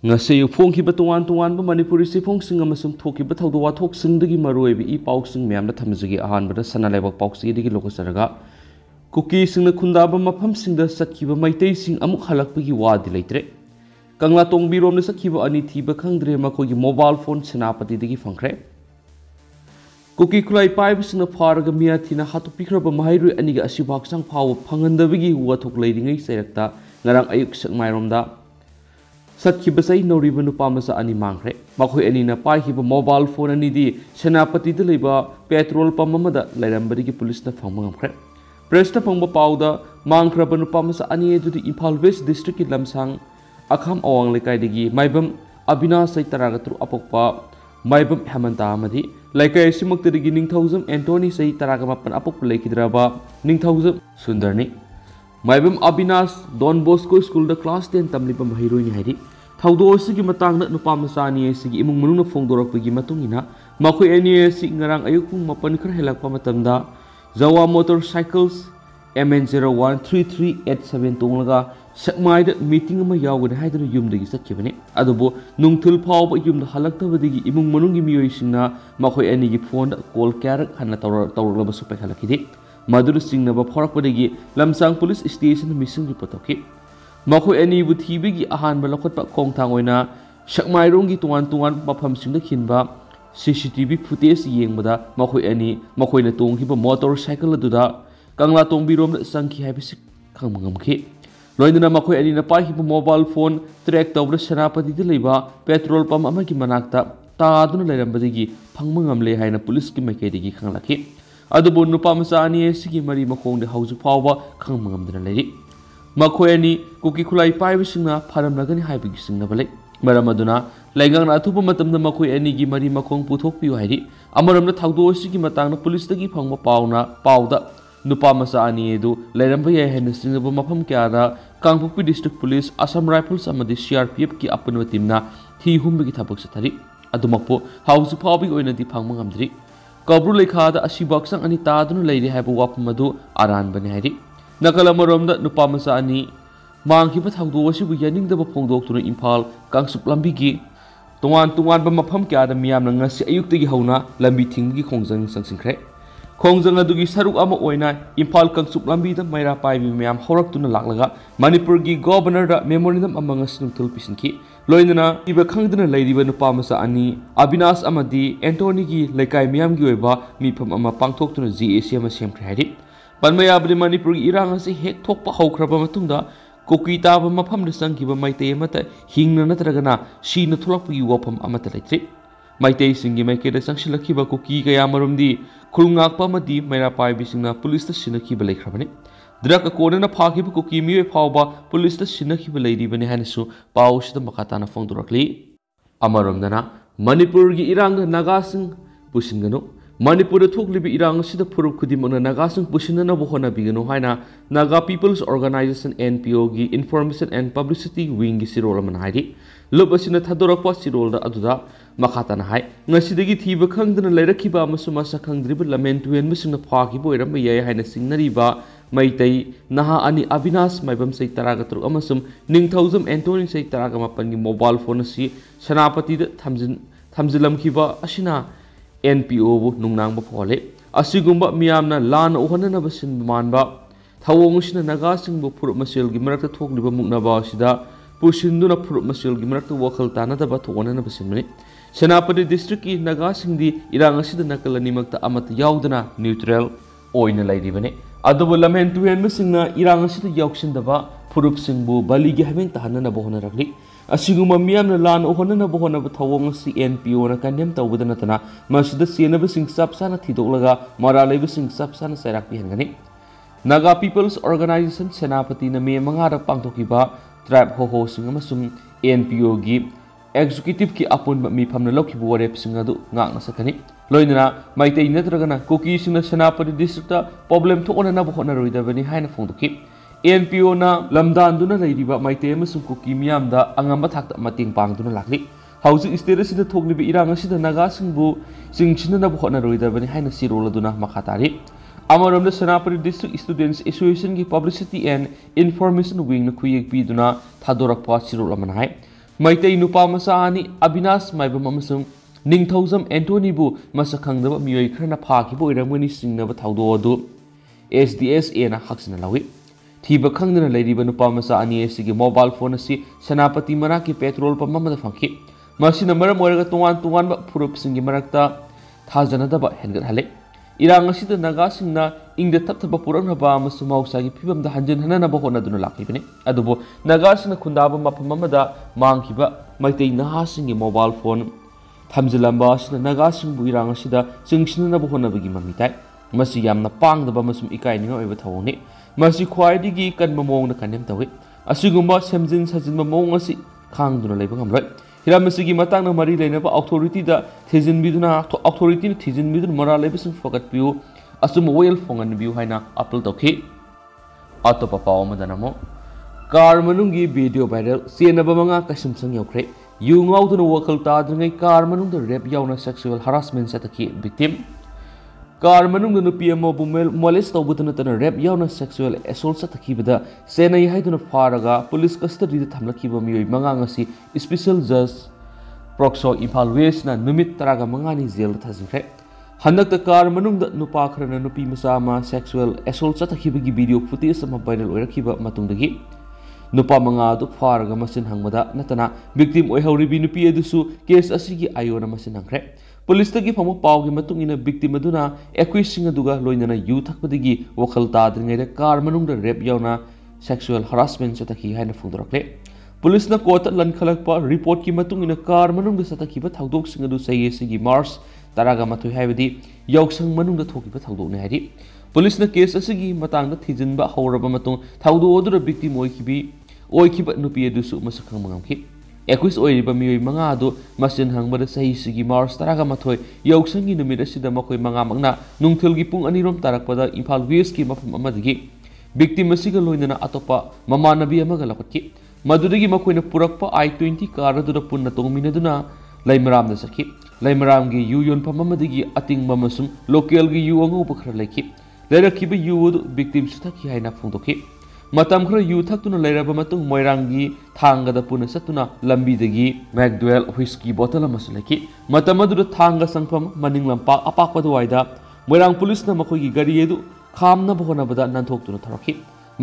ngase phong tuan Manipuri sifong amasung thokiba thawdo wathoksingi maroibi I pausing myamna thamjigi ahanbada sanalebak pausigi lokosaraga Kuki singna khundaba mafamsingda satkiba maitai sing amuk halakpagi wadi leitre Kangla tongbiromna satkiba ani thiba khangdre makogi mobile phone senapati digi fangkhre Kuki khutlai paibisingna pharaga miya thina hatupikhraba mahairu aniga asibak sang phaw phangandabigi wathok leiringai sairakta ngarang ayuk sakmairomda Satkiba sai noriba nupa masa ani mangkhre makhoi ani na paihiba mobile phone ani di senapati de leiba petrol pump amada lairambari ki police na phangma ngamkhre press ta phangba pauda mangkhraba nupa masa ani edu Imphal West district ki lamsang akham awang lekai digi maibam Avinash sai taragatru apokpa maibam Hemanta amadi laikai simakta digi ningthausam Anthony sai taragamapan apok leikidraba ningthausam Sundarni Maibam Avinash Don Bosco School da class 10 tamlipa mahiroi hairi thawdo sigi matangna nupa masani sigi imung manungna phongdorakpagi matungina makhoi ani si ngarang ayuk pung 8 khar helakpa matamda Zawa Motorcycles MN013387 tonglaga sakmai da meeting ama yawgani haidana yumdagi satkibani adubo nungthul phawba yumda halaktabadigi imung manungi miyoisingna makhoi ani gi phone call kyarak hanna tawrlaba su pekhalakidi Madura singnaba phorakpadagi lamsang police station missing report oki makhoi ani bu thibigi ahanba lokotpa khongthang oina sakmairongi tuan mafam singda khinba CCTV footage yengbada makhoi ani makhoina tonghiba motorcycle aduda kangla tongbirom sangki haibisi khangmangamki loindana makhoi ani na paihiba mobile phone track tawra senapati de leiba petrol pump amagi manakta taaduna leirambadigi phangmangamle haina police ki maikaidigi khanglaki adubo nupa masa ani sigi mari makongde hauju phawba khangmangamdana leiri makhoi ani kuki khutlai paibisingna pharamlagani haibigi singnabale maramaduna laigang athupa matamda makhoi ani gi mari makong puthokpiu hairi amaramna thawdo sigi matangna police dagi phangma pauda nupa masa ani edu lairamba yai haina singnaba mafam kyada Kangpokpi district police Assam Rifles amadi CRPF ki apunwa timna thi humbagi thabak sathari adumakpo hauju phawbi oinadi phangmangamdri Kabru lekhada asibak-sang ani taduna leiri haiba wapam adu aranbani hairi nakala maromda nupa masa ani mangkhiba thawdo asibu yaningdaba phongdoktuna Imphal Kangsup lambigi tuan ba mafam kyada miyamna ngasi ayuktagi hauna lambi thinggi khongjang sangsingkhre khongjang adugi saruk ama oina Imphal Kangsup lambi da maira paibi miyam horaktuna laklaga Manipur gi governor da memorandum amanga sinthul pisinki loinana iba khangdana leiriba nupa masa ani Avinash amadi Anthony gi lekai miyam gi oiba mifam ama pangthoktuna GAC ama semkhre hairi panmayabri Manipur gi irang asi hek thokpa haukraba matungda Kuki taba mafamda sangkiba maitai amata hingna natragana sina tholakpagi wafam amata leitri maitai singi maikeda sangsilakiba Kuki kaya marumdi khulngakpa amadi maira paibisingna police ta sinakhiba leikhrabani Draka kona phakiba Kuki miwe phawba police ta sinakhiba leiribani hanasu pausida makatana phongdorakli amaromdana Manipur gi irang nagasing pusingano Manipur thoklibi irang sida phurup khudimana nagasing pusinana bohona bigano haina Naga People's Organization NPO gi Information and Publicity Wing gi sirol amana hairi lob asina thadorakpa sirol da aduda makhatana hai ngasidagi thiba khangdana leirakhiba amasu masa khangdriba lamen tuen misingna phakiba oiramba yai haina singnariba maitai naha ani Avinash maibam sai taragatru amasum ningthausam Anthony sai taragamapan gi mobile phone si senapati da thamjilamkhiba asina NPO bu nungnangba phole asigumba miyamna lan ohanana basin manba thawongusina nagasingbu phurup masel gi marakta thokliba muknaba sida pusinduna phurup masel gi marakta wakhal tanadaba thogonana basinmani senapati district ki nagasingdi irang asida nakalani makta amata yaudana neutral oina lairibane adubu lamen tuhen masingna irang asida yauksindaba phurup singbu bali gi habeng tahanana bohona rakli asiguma miyamna lan ohonana bohona thawong si NPO na kandem tawbada natana masida senaba sing sapsana thidolaga mara leiba sing sapsana sairak pihangani Naga People's Organization Senapati na me mangara pangthokiba tribe ho sing amasum NPO gi executive ki apun mi phamna lokhibu warep singadu ngakna sakani loinana maitei natragana Kuki singna Senapati district problem thokona na bohona roidabani haina phongdoki NPO na lamdan duna leiriba maitei amasum Kuki miyamda angamba thakta mating pangduna lakli housing state sida thoklibi irang sida naga singbu singchina na bohona roidabani haina siroladuna makhatari Amaramda Senapati District Students Association ki Publicity and Information Wing na khuyek piduna thadorakpa sirol amanhai Maitai nupa masa ani Abinash maibam amasung Ningthaujam Anthony bu masak khangdaba miyoi kharna phakiba oiramani singnaba thaudo adu SDSA na haksina lawi thiba khangdana leiriba nupa masa ani asigi mobile phone asi Sanapati manaki petrol pump amada phangki masina maram oiraga tungan ba phurup singi marakta thajanadaba hengat hale irang asida naga singna ingda tapthaba puranaba amasu mausagi phibamda hanjin hananaba honaduna lakibani adubo naga singna khundaba mafam amada mangkiba maitai naha singi mobile phone thamjilamba asina naga singbu irang asida singsinanaba honabagi mamitai masi yamna pangdaba masum ikaininga oiba thawni masi khwaidigi kanma mongna kanem tawi asigumba semjin sajinba mong asi khangduna leiba ngamloi hiramsigi matangna mari leinaba authority da thejinbiduna authority ni thejinbidun mara leibising fokat piu asum oil fongan biu haina appeal tokhi atopa paw madanamo car manungi video viral senaba manga kasum sang yokre yu ngauduna wakal tadringai car manung da rape yauna sexual harassment satakhi victim car manung da PMO bumel molest tawbutuna tana rape yauna sexual assault satakhi bada senai haiduna faraga police custody da thamlakhiba miyoi manga ngasi special judge proxo Imphal West na numit taraga mangani jail thajingre handak ta car manung da nupa khrana nupi masa ma sexual assault satakhiba gi video footage ama viral oirakhiba matungdagi nupa manga du faraga masin hangmada natana victim oihawribi nupi adusu case asigi ayona masin hangre police tagi famu pawgi matung ina victim aduna accusing aduga loinana yu thakpadigi wakal tadringai car manung da rape yauna sexual harassment satakhi haina phungdorakle police na court lan khalakpa report ki matung ina car manung da satakhi ba thawdok sing adu sai sigi March taraga mathui haibadi yausang manung da thoki ba thawdok ne hari police na case asigi matang da thijin ba hawraba matung thawdo odura victim oikiba nupi adusu masakhang mangamki accuse oiriba miyoi manga adu masin hangbada sahi sigi March taraga mathoi yausangi numit asida makoi manga mangna nungthilgi pung anirom tarakpada Imphal West ki mafam amadagi victim asiga loinana atopa mamanabi amaga lakotki madudagi makoina purakpa I-20 car adura punna tongminaduna laimaram da sakhi laimaram gi yu yon pamamadagi atingba masum local gi yu angu bakhra laiki lerakhiba yu adu victim suthaki haina phungdoki matam khra yu thakuna leiraba matung moirangi thangada puna satuna lambidagi McDowell whiskey bottle amasulaki matam adu thanga sangpam maning lampa apakpadu waida moirang police na makoigi gari edu khamna bhona bada nanthok tuna tharaki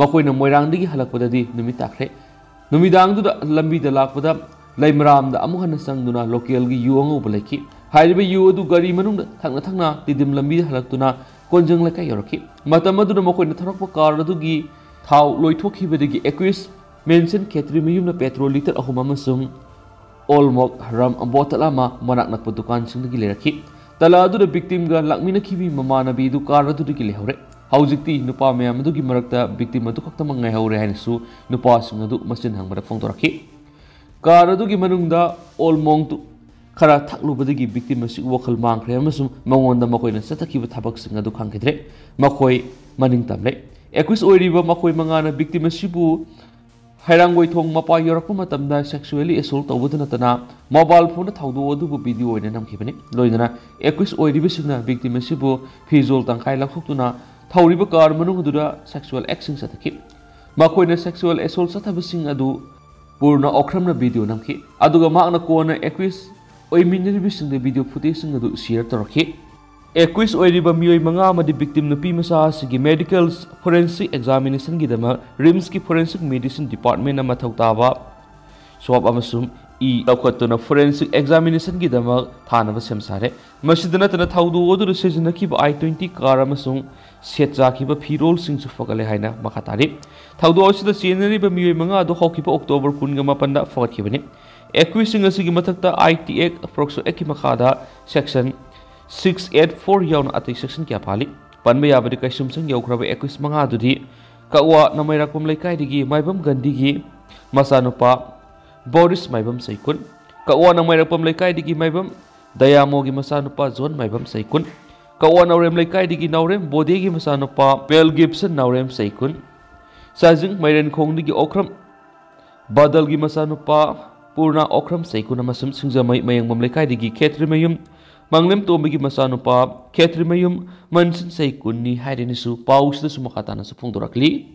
makoina moirang digi halakpadadi numit takre numidang du lambida lakpada laimaram da amuhana sangduna local gi yu angu bulaki hairiba yu adu gari manung thangna tidim lambi halaktuna konjang laka yoraki matam adu makoina tharakpa car adu gi thau loithokibadagi accused mention khetri miyumna petrol liter ahum amasung olmok ram bottle ama manak nakpa dukan singdagi leraki tala adu da victim ga lakmina khibi mamanabi du car adu digi lehore haujikti nupa mayam adu gi marakta victim adu khakta mangai haure hainasu nupa sing adu masin hangbara phongtoraki car adu gi manungda olmong tu khara thaklubadagi victim asi wakal mangkhre amasung mangonda makoina satakhiba thabak sing adu khangkhidre makoi maning tamle accuse oiriba makoi mangana victim asibu hairangoi thong mapa yorakpa matamda sexually assault tawbuduna tana mobile phone thawdo adubu video oina namkhibani loinana accuse oiriba singna victim asibu fizol tangkai lakhoktuna thawriba car manung adura sexual action satakhi makoina sexual assault sathabasing adu purna okramna video namkhi aduga makna kona accuse oiminribi singde video footage sing adu share tarakhi accused oiriba miyoi manga amadi victim nupi masa asigi medical forensic examination gidama RIMS ki forensic medicine department ama thautaba swab amasum e laukhatuna forensic examination gidama thanaba semsare masidana tana thaudu odur sejina ki I-20 car amasung setja ki ba phirol sing su fakale haina makhatari thaudu osida senari ba miyoi manga adu hokiba October 18 da fagat kibani accusing asigi mathakta IT Act approxo eki makhada section 684 yauna ati section kya phali panba yabadi kaisum sang yaukraba 21 manga dudi kawa namairakpam laikai digi maibam gandi gi masanupa Boris maibam saikun kawa namairakpam laikai digi maibam Dayamo gi masanupa John maibam saikun kawa naurem laikai digi naurem Bode gi masanupa Mel Gibson naurem saikun sajing mairen khong digi okram badal gi masanupa Purna okram saikun amasum singjamai mayangmam laikai digi khetri mayum Manglem Tomigi Masanupa, Ketrimayum, Manson Saikuni, Hadinisu, Paus the Sumakatana Sufungdorakli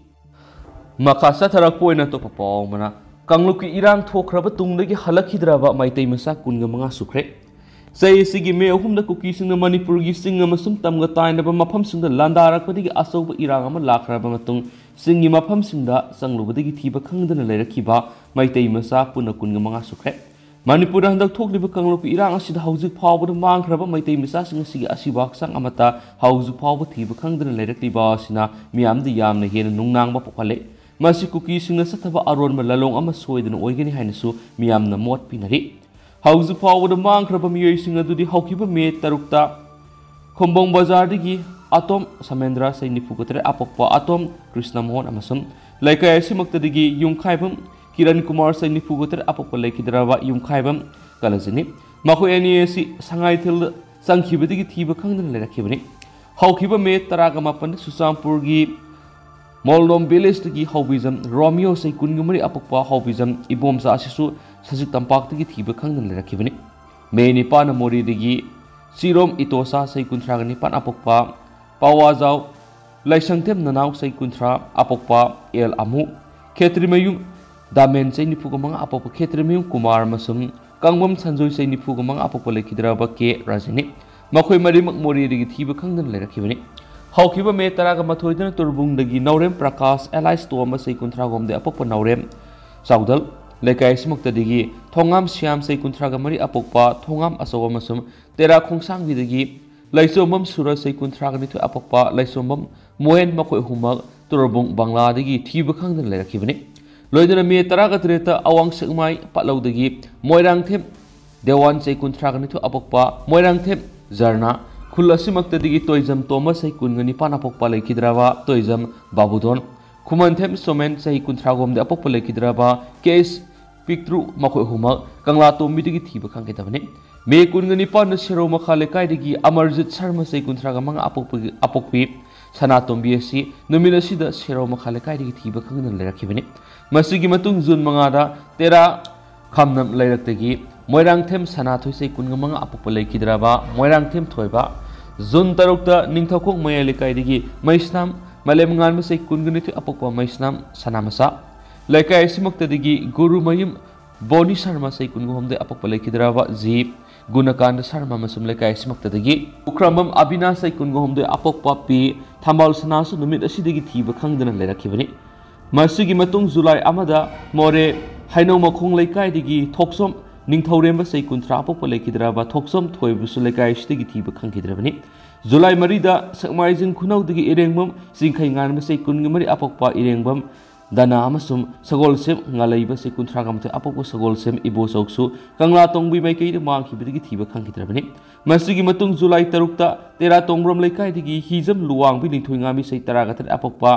Makasa Tarakoina Topapa, Kangluk irang thokraba tungdagi halakhidraba maitai masa kunga manga sukre sei sigi me ahumda Kuki singna Manipur gi singa masum tamga tainaba mafam singda landarakpadagi asoba irang ama lakraba matung singi mafam singda sanglubadagi thiba khangdana leirakhiba maitai masa puna kunga manga sukre Manipur handak thokliba kangluk irang asida haujuk phawbada mangkraba maitai masa singa sigi asibak sang amata haujuk phawba thiba khangdana leirakliba sina miyamdi yamna hena nungnangba pokhale Masi Kuki singna sathaba aron ma lalong ama soidana oigani hainasu miyamna mot pinari hauju phawbada mangkraba miyoi singa dudi haukiba me tarukta khombong bazar digi atom samendra sainifu gotre apokpa atom krishna mohon amasum laikai asimakta digi yumkhaibam kiran kumar sainifu gotre apokpa laikidraba yumkhaibam kalajini makhoi ani si sangai thil sangkhiba digi thiba khangdana lerakhibani haukiba me taraga mapan susampur gi Moldom village tagi haubizam Romeo say kungumari apokpa haubizam ibomsa asisu sajik tampak tagi thiba khangdan lerakibani me ni pana mori dagi sirom itosa say kuntragani pan apokpa pawazau laisangtem nanaw say kuntra apokpa el amu khetrimayum damen say nipugamang apokpa khetrimayum kumar masum kangbam sanjoy say nipugamang apokpa lekidraba ke rajini makhoi marimak mori dagi thiba khangdan lerakibani Haukiba me taraga mathoidana turbung dagi Naurem Prakash Allies to ama sei kuntragom de apokpa Naurem Saudal lekai simakta digi Thongam Siam sei kuntraga mari apokpa Thongam asawa masum tera khongsang bi dagi Laisomam Sura sei kuntraga ni thu apokpa Laisomam Moen makhoi humak turbung Bangla dagi thiba khangdan lerakibani loidana me taraga treta awang sekmai patlau dagi Moirang them Dewan sei kuntraga ni thu apokpa Moirang them Zarna Kulasimakta digi toizam Thomas say kungani pana pokpa laikidraba toizam babudon Kumanthem somen say kuntragom de apokpa laikidraba case pictru makhoi huma kangla tombi digi thiba khangketabane me kungani pana sero makhale kai digi Amarjit Sharma say kuntraga manga apokpi sana tombi asi numina sida sero makhale kai digi thiba khangnan lerakibane masigi matung jun mangada tera khamnam lairaktagi Moirang them sana thoi sei kungamanga apokpa laikidraba Moirang them thoiba Zun tarukta ningthokong mayalikai digi maisnam malem ngan sei kungani thu apokpa maisnam sanamasa laikai simakta digi Guru Mayum Boni Sharma sei kungom de apokpa laikidraba ji Gunakanda Sharma masum laikai simakta digi ukramam Abina sei kungom de apokpa pi thambal sanasu numit asidagi thiba khangdana lerakibani masigi matung July amada more haino makhong laikai digi thoksom Ningthoremba say kuntra apokpa laikidraba thoksom thoibusu laikai sidagi thiba khangkidrabani July marida sakmaijing khunau dagi irengbam singkhai nganma say kungamari apokpa irengbam dana amasum sagolsem ngalaiba say kuntragam the apokpa sagolsem ibo soksu kangla tongbi maikai de mangkhibadagi thiba khangkidrabani masigi matung July 3 ta tera tongbrom laikai dagi hijam luwang bi ningthoingami say taragatar apokpa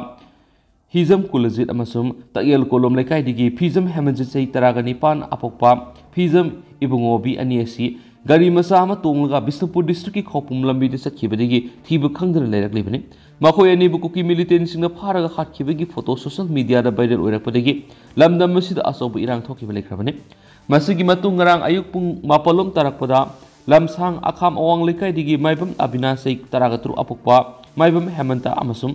Hizam Kulajit amasum Tayel Kolom laikai digi Fizam Hemanjit say taragani pan apokpa Fizam Ibungobi aniasi gari masa ama tonglaga Bisnupur district ki khopum lambi de sakhibadigi thiba khangdana leiraklibani makhoi ani bu Kuki militant singna pharaga khatkibagi photo social media da viral oirakpadagi lamdam masida asobu irang thokiba leikrabani masigi matung ngarang ayuk pung mapalom tarakpada lamsang akham awang laikai digi maibam Abina say taragatur apokpa maibam Hemanta amasum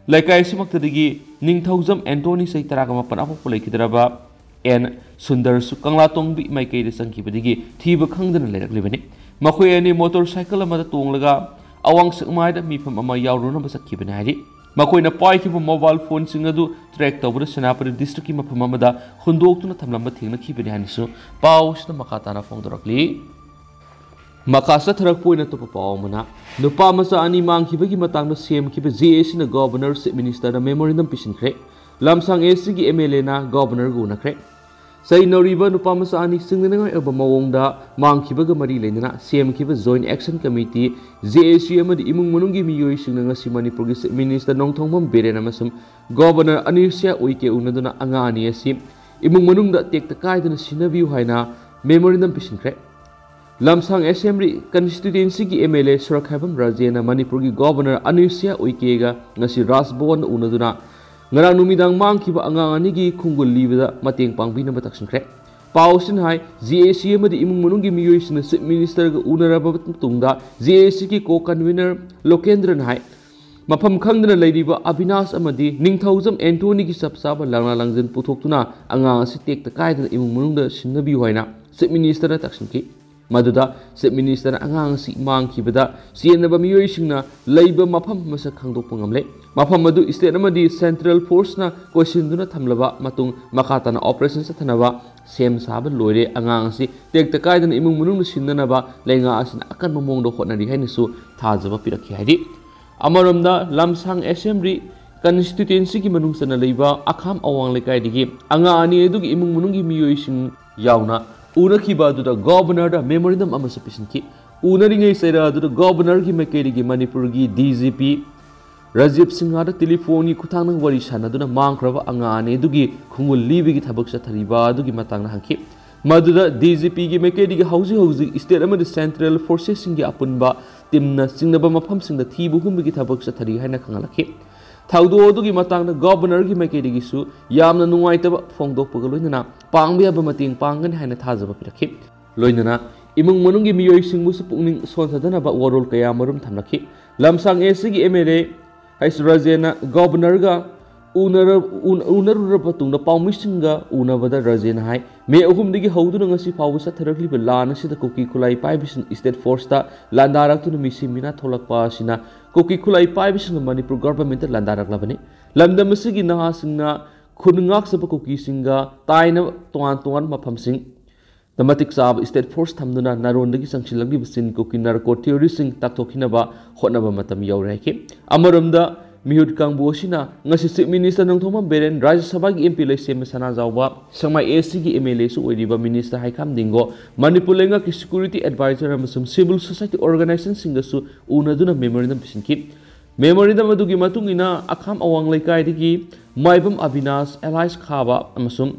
Laikai simakta digi Ningthaujam Anthony say taragama pan apokpa laikidraba en Sundar su kangla tongbi maikai de sangkibadigi thiba khangdana leiraklibani makhoi ani motorcycle amada tonglaga awang sakmai da mifam ama yauruna basakhibani hari makhoi na paikiba mobile phone singadu track tawbra Senapati district ki mafam amada hundoktuna thamlamba thengna khibani hanisu pausna makatana phongdorakli Makasa tharak poina to papawmana nupa masa ani mangkhibagi matangna semkhiba JAC na governorship minister na memorandum pisinkhre lamsang AC gi MLA na governor gu nakre sai noriba nupa masa ani singnangai aba mawongda mangkhibaga mari leinana semkhiba joint action committee JAC amadi imung manunggi miyoi singnanga si Manipur gi minister nongthongmam berena masum governor Anisya Uike unaduna anga ani asi imung manungda tekta kaidana sinabiu haina memorandum pisinkhre Lamsang Assembly constituency ki MLA Surakhabam Rajena Manipur ki governor Anisya Uike ngasi Rasbon unaduna ngarang numidang mangkhiba angangani gi khungul libada mateng pangbina bataksingkhre pausin hai JAC amadi imung manunggi miyoi sina chief minister ga unaraba tungda JAC ki co-convener Lokendran hai मफम खंगदना लेरिबा Avinash अमदी Ningthoujam Antony की सबसाब लांगना लांगजन पुथोक्तुना अंगांग असि टेक्ता कायदना इमुंग मनुंगदा सिन्नबियु हाइना chief minister तक्सनकी मदुदा chief minister अंगांग असि मांगखिबदा सियनबा मियोइसिंगना लैबा मफम मसक खांदोकपा ngamle मफम मदु state अमदी central force ना क्वेश्चनदुना थमलबा मतुंग मखाताना operation सथनबा same साब लोइरे अंगांग असि टेक्ता कायदना इमुंग मनुंगदा सिन्ननबा लेंगा असिना अकन ममोंगदो होटनरि हाइनसु थाजबा पिरखि हाइदि अमरमदा लमसांग असेंबली कंस्टिट्युएंसी की मनुंगसना लेबा अखाम अवांग लेकाइदिगी अंगा अनि एदुगी इमुंग मनुंगी मियोइसिंग यावना उनखिबा दुदा गवर्नर दा मेमोरेंडम अमसु पिसनकी उनरिंगै सेरा दुदा गवर्नर की मेकेरिगी मणिपुर की डीजीपी राजीव सिंह दा टेलीफोन की खुथांग वरी सानदुना मांगख्रबा अंगा अनि एदुगी खुंगुल लीबिगी थबक सथरिबा अदुगी मतंगना हंकी मदुदा डीजीपी की मेकेरिगी हौजी स्टेट अमदी सेंट्रल फोर्सेस सिंगी अपुनबा टीमना सिंगनबा मफम सिंगदा थीबु हुंबगी थबक सथरि हाइना खंगलखि थाउदो अदुगी मतंगना गवर्नर की मेकेरिगिसु यामना नुंगाइतबा फोंगदोकपगा लोइनना पांगबियाबा मतेंग पांगन हाइना थाजबा पिरखि लोइनना इमुंग मनुंगी मियोइसिंगबुसु पुंगनिंग सोनथदनबा वरोल कया मरुम थमलखि लमसांग एसीगी एमएलए हाइस राजेना गवर्नरगा उनरुरबा तुंगदा पाउमिसिंगा उनबदा राजेना हाइ मे अहुमदगी हौदुना ngasi फावबा सथरखलिबा लान असिदा कुकी खुलाई पाइबिसिन स्टेट फोर्स ता लांदारक्तुना मिसि मिना थोलकपा असिना कुकी खुलाई पाइबिसिन मणिपुर गवर्नमेंट लांदारक्लबनि लमदम असिगी नहासिंगना खुनंगाक्सबा कुकी सिंगा ताइना तोआन मफमसिंग दमतिक साब स्टेट फोर्स थमदुना नारोंदगी संगसिलंगी बसिन कुकी नार्को टेररिस्टिंग ताकथोखिनबा होटनबा मतम यौरायखि अमरमदा मिहुट कांगबोसिना ngasi चीफ मिनिस्टर नंगथोमा बेरेन राज्य सभा की एमपी लेसेम सना जावबा संगमा एसी की एमएलए सु ओइरिबा मिनिस्टर हाइखाम दिंगो मणिपुर लेंगा की सिक्योरिटी एडवाइजर अमसुम सिविल सोसाइटी ऑर्गेनाइजेशन सिंगसु उनदुना मेमोरेंडम पिसिनकी मेमोरेंडम अदुगी मतुंगिना अखाम अवांग लेकाइदगी माइबम अविनाश एलाइस खाबा अमसुम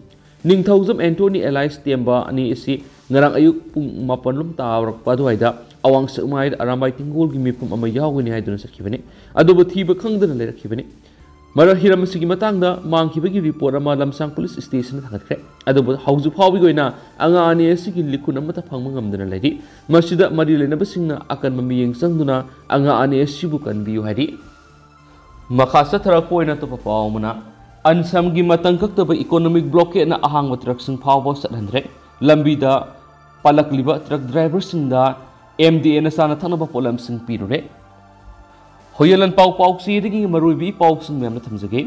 निंगथौजम एंटोनी एलाइस टेम्बा अनि एसी ngarang ayuk pung mapanlum tawrak paduaida awang sakmai arambai tingol gi mipum ama yawgani haiduna sakhibani adubu thiba khangdana lerakhibani mara hiram sigi matangda mangkhibagi report ama lamsang police station thangatkre adubu hauju phawbi goina anga ani sigi likun amata phangma ngamdana ledi masida mari lenaba singna akan mamiyeng sangduna anga ani sibu kan biu hari makhasa thara poina to pawmuna ansam gi matang kaktaba economic blockade na ahang matrak sing phawbo sathandre lambida palakliba truck driver singda MDA na sana thanaba polam sing pirure hoyalan pau sidigi maruibi pau sing memna thamjage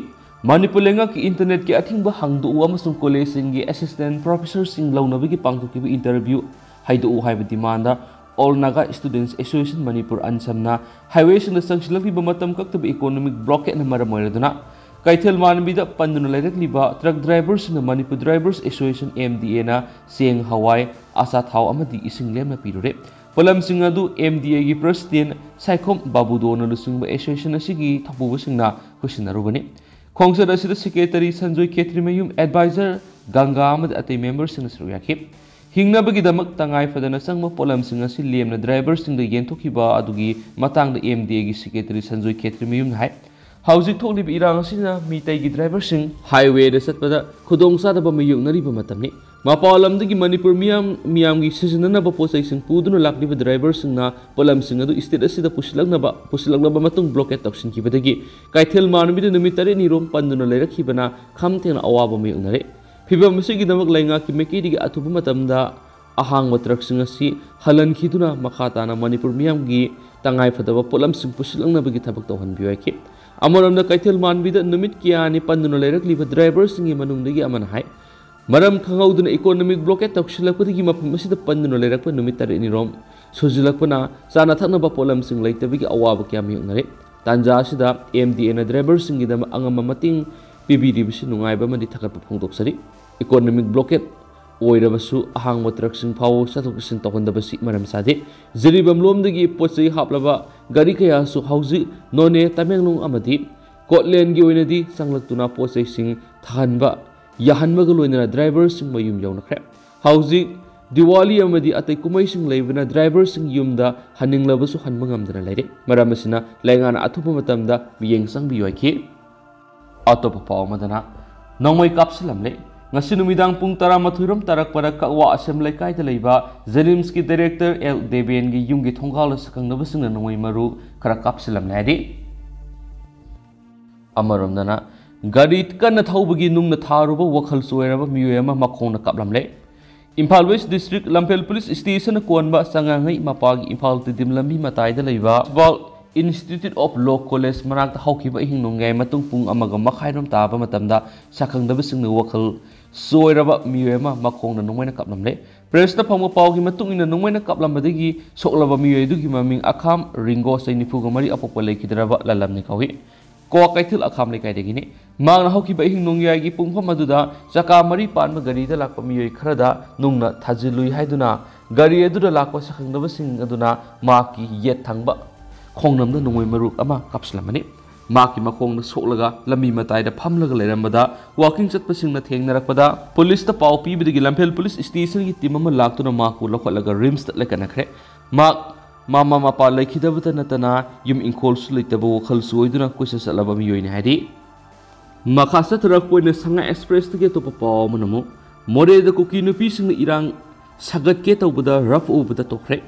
manipur lenga ki internet ki athingba hangdu amasung college singi assistant professor sing launabigi pangthukibi interview haidu haiba demanda all naga students association manipur ansamna highway sing sangsilaki bamatam kaktab economic blockade na maramoyaduna Kaithel Manbida Panduna Liba, truck drivers in the Manipur Drivers Association MDA na Seng Hawaii, Asat How Amadi Ising Lema Pidure. Polam Singadu MDA gi President Saikom Babudona Lusung Association Sigi Tapu Singna Kushina Rubani. Kongsa Sida Secretary Sanjoy Ketrimayum Advisor Ganga Ahmad at a member Sinasruyaki. Hingna Bagidamak Tangai for the Nasangma Polam Singasi Lem the drivers in the Yentokiba Adugi Matang the MDA gi Secretary Sanjoy Ketrimayum High. Housing totally be Irangina, Mitagi drivers sing, highway the Satpada, Kudong Sadaba Mayung Nariba Matami. Mapalam the Manipur Miamgi season of possessing Pudun Lakli drivers na Polam Singadu is still a sit of Pusilagaba Matung blockade option Kibadagi. Kaitel man with the military Nirum Panduna Lera Kibana, Kamten Awaba Mayunare. Piba Musiki the Maklanga Kimeki Atubumatamda, Ahang Matraxingasi, Halan Kituna, Makatana, Manipur Miamgi, Tangai for the Polam Sing Pusilang Nabigitabak Buaki. Amaramda Kaithel Manbida Numit Kiani Panduna Lerakli drivers in Manungdagi Aman High. Maram Kangaudun economic blockade of Shilapudi Mapamasi the Panduna Lerak Numitari in Rome. Suzilakpana, Sanatana Polam sing like the big Awabakami Nare. Tanja Sida, MD and a drivers sing them Angamamating, PB division Ibama Takapung economic blockade. Oirabasu, Ahang Matraxing Power, Satokusin Tokon the Basi Maram Sade, Zeribam Lomdagi, Potsi Haplava, Garikaya Su Hausi, None, Tamelung Amati, Kotlen Gioinadi, Sanglatuna Potsi Sing, Tanba, Yahan Magaluina, drivers sing Mayum Yona Crap. Hausi, Diwali Amadi at a commission lavina, drivers sing Yumda, Hanning Lavasu Hanmangam than a lady, Maramasina, Langan Atupumatamda, Yang Sang Bioki, Autopapa Madana, Nomoi Capsulamle. Ngasinumidang pung taramathuram tarak para kawa assembly kai talaiba Zelimski director L Debian gi yumgi thonggal sakang nabasing nanoi maru kara kapsilam nadi अमरमदना गाड़ी कन्न थौबगी नुंगना थारुबा वखल सोयरबा मियोय अमा मखोंना कापलमले Imphal waste district लम्फेल police station कोनबा संगांगई मपागी Imphal तिदिम लंबी मताइदा लेबा institute of law college मनाक हौखिबा हिंगनोंगाई मतुंग पुंग अमगा मखाइरोम ताबा मतमदा सखंगदबसिंग वखल सोयरबा मियोय अमा मखोंना नोंमैना कापलमले प्रेसता फंग Pawgi मतुंगिना नोंमैना कापलमबदगी सोकलबा मियोय दुगी ममिंग अखाम Ringo सैनिफुगा मरी अपोपा लेखिदरबा ललमनि कौहि को कैथल अखाम लेकाइदगिनी मांगना हौखिबा हिंगनोंगाई पुंगफम अदुदा चका मरी पानबा गाड़ीदा लाकपा मियोय खरदा नुंगना थाजिलुई हाइदुना गाड़ी अदुदा लाकपा सखंगदबसिंग अदुना माकी येत थंगबा खोंगनमदा नोंगोय मरुक अमा कापसलमनि माकी मखोंगना सोकलगा लंबी मताइदा फमलगा लेरमबदा वाकिंग चटपसिंगना थेंगनरकपदा पुलिसता पाव पीबदगी लम्फेल पुलिस स्टेशन की टीम अमा लाक्तुना माकु लखलगा रिम्स ता लेकनखरे माक मामा मपा लेखिदबता नतना युम इंखोल सुलेतबो वखल सोइदुना कुइसा सलबा मियोयने हाइदि मखा सतरकपोइना संगा एक्सप्रेस तगे तो पाव मनमु मोरेदा कुकी नुपीसिंगना इरांग सगतके तौबदा रफ उबदा तोखरे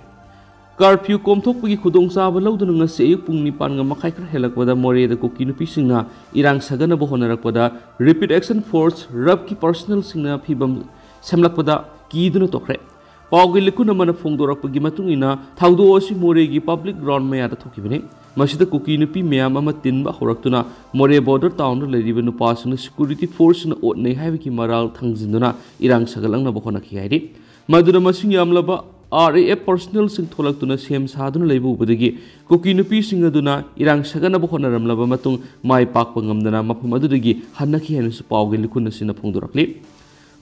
कर्फ्यू कोमथोकपगी खुदोंचाबा लौदुना ngasi ayuk pung 9 makai khar helakpada moreda kuki nupisingna irang saganaba honarakpada repeat action force rab ki personal singna phibam semlakpada kiduna tokre pawgi likuna mana phongdorakpagi matungina thaudo osi moregi public ground mayada thokibani masida kuki nupi meyam ama tinba horaktuna more border town ro leriba nupasina security force na otnei haibiki maral thangjinduna irang sagalangna bohonaki haidi maduna masing yamlaba RAF personnel sing tholakuna sem saduna leibu ubadagi kuki nupi sing aduna irang sagana bohonaram laba matung mai pakpa ngamdana mafam adudagi hanaki hanusu pawgi likuna sina phongdorakli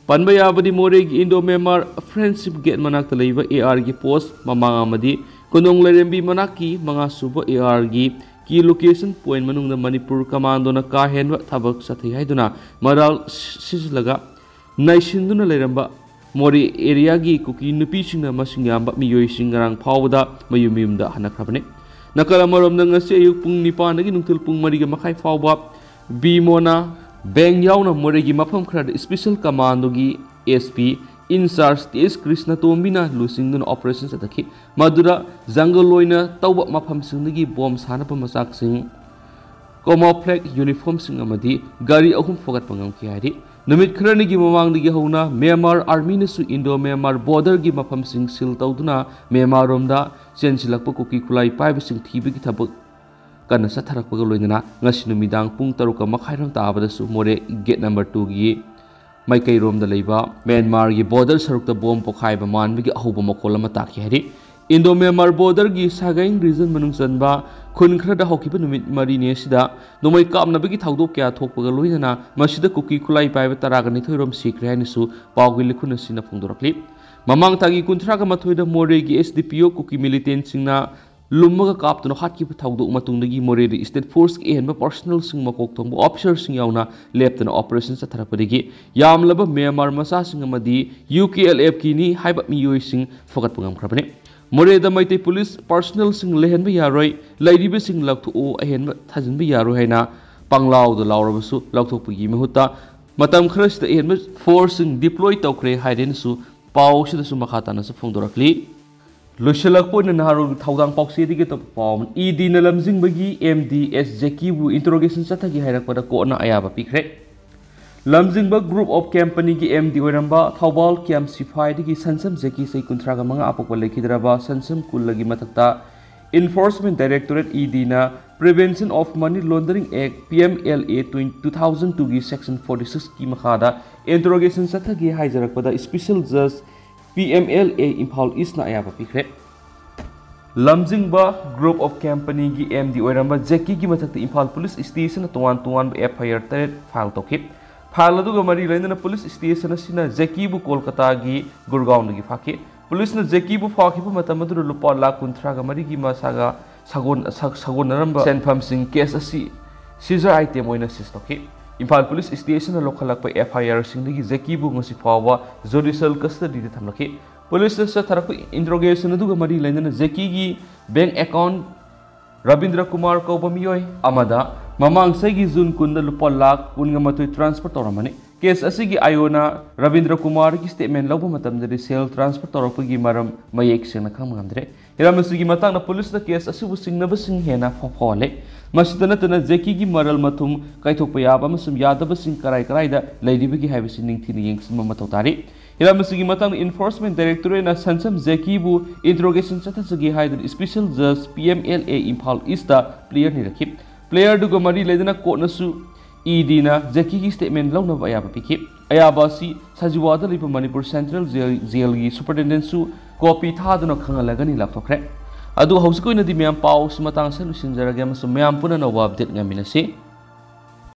panba yabadi moregi Indo-Myanmar friendship gate manakta leiba AR gi post mamang amadi konong lerembi manaki manga suba AR gi ki location point manungda Manipur commando na ka henwa thabak sathai haiduna maral sislaga naisinduna leramba Mori area gi kuki nupi singna masingyamba miyoy singarang phawda mayumimda hanakrabane nakala maromna ngasi ayuk pung 9 nagi nungtul pung 3 ga makai phawba bimona beng yauna moregi mafam khrada special commando gi SP in charge TS Krishna Tombina lusingduna operations atakhi madura jungle loina tawba mafam singnagi bomb sanapa masak sing camouflage uniform sing amadi gari ahum fogat pangam ki hari Numit khrani gi mamang digi hona Myanmar army na su Indo-Myanmar border gi mafam sing sil tawduna Myanmar romda chensilakpa kuki khulai paiba sing thibi gi thabak kana satharakpa loinana ngasi numidang pung 3 makhairam tabada su more gate number 2 gi maikai romda leiba Myanmar gi border sarukta bomb pokhaiba manbi gi ahuba makolama takhi hari Indo-Myanmar border gi Sagaing region manung chanba khun khrada hokiba numit mari ne sida nomai kapnabagi thawdo kya thokpaga loinana masida kuki khulai paiba taragani thoirom sikhre hanisu pawgi likhuna sina phongdorakli mamang tagi kunthraga mathoida moregi SDPO kuki militant singna lummaga kaptuna hatki thawdo matungdagi moregi state force ki henba personal sing makok thongbo officer sing yauna leptana operation satharapadagi yamlaba Myanmar masa sing amadi UKLF ki ni haiba miyoy sing fogat pangam khrabane Moreda maite police personal sing lehen ba yaroi lairibe sing laktu o ahen ba thajin ba yaroi haina panglaw do lawrabasu lakthokpagi mehuta matam khrasta ahen ba force sing deploy tawkre haiden su paw sida su makhata na su phongdorakli loishalakpo na naharu thawdang paksi dige to paw ED na lamjing bagi MDS Jeki bu interrogation sathagi hairakpada ko na ayaba pikre Lamjingba group of company ki MD oiramba Thawbal Kiam Sifai digi sansam Jeki sei kuntraga manga apokwa lekhidraba sansam kullagi matakta Enforcement Directorate ED na Prevention of Money Laundering Act PMLA 2002 gi section 46 ki makhada interrogation sathagi haijarakpada special judge PMLA Imphal East na ayaba pikre Lamjingba group of company ki MD oiramba Jeki gi matakta Imphal Police Station tuan FIR tare file tokip Phaladu mari lainana police station asina Jekibu Kolkata gi Gurgaon gi phaki police na Jekibu phaki bu matamadu lupa la kunthra ga mari gi masaga sagon naramba senfam sing case asi seizure item oina sistoki Imphal police station na lokhalakpa FIR sing gi Jekibu ngosi phawa judicial custody de thamlaki police sa tharappa interrogation du ga mari lainana Jeki gi bank account Rabindra Kumar Kaubamiyoy amada Mamang segi Jun kunda lupa lak kunga matui transfer toramani case असिगी आयोना रविंद्र कुमार की statement लौब मतमदरी सेल transfer तौरपगी मरम मयेक सेंगना खंगमंद्रे हिराम असिगी मतंगना पुलिस द केस असिबु सिंगनबसिंग हेना फफोले मसिद नतना जेकी की मरल मथुम काइथोकप याबा अमसुम यादबसिंग कराई कराइदा लैरिबगी हाइबसि निंगथिनि येंगसिम मथौ तारि हिराम असिगी मतंग इन्फोर्समेंट डायरेक्टोरेट ना संसम जेकी बु इंट्रोगेशन चथसगी हाइदर स्पेशल जज पीएमएलए इम्फाल ईस्ट दा प्लेयर नि रखि प्लेयर दुगो मरी लेदना कोर्टनसु ईडीना जेकी की स्टेटमेंट लौनब अयाबा पिखि अयाबा सि सजिवादा लिप मणिपुर सेंट्रल जेल की सुपरिटेंडेंट सु कॉपी थादुना खंगलगनि लाथोखरे अदु हौसकोइनदि म्याम पाउ सिमतांग से लुसिनजरगे मसु म्याम पुना नवा अपडेट ngamiनसे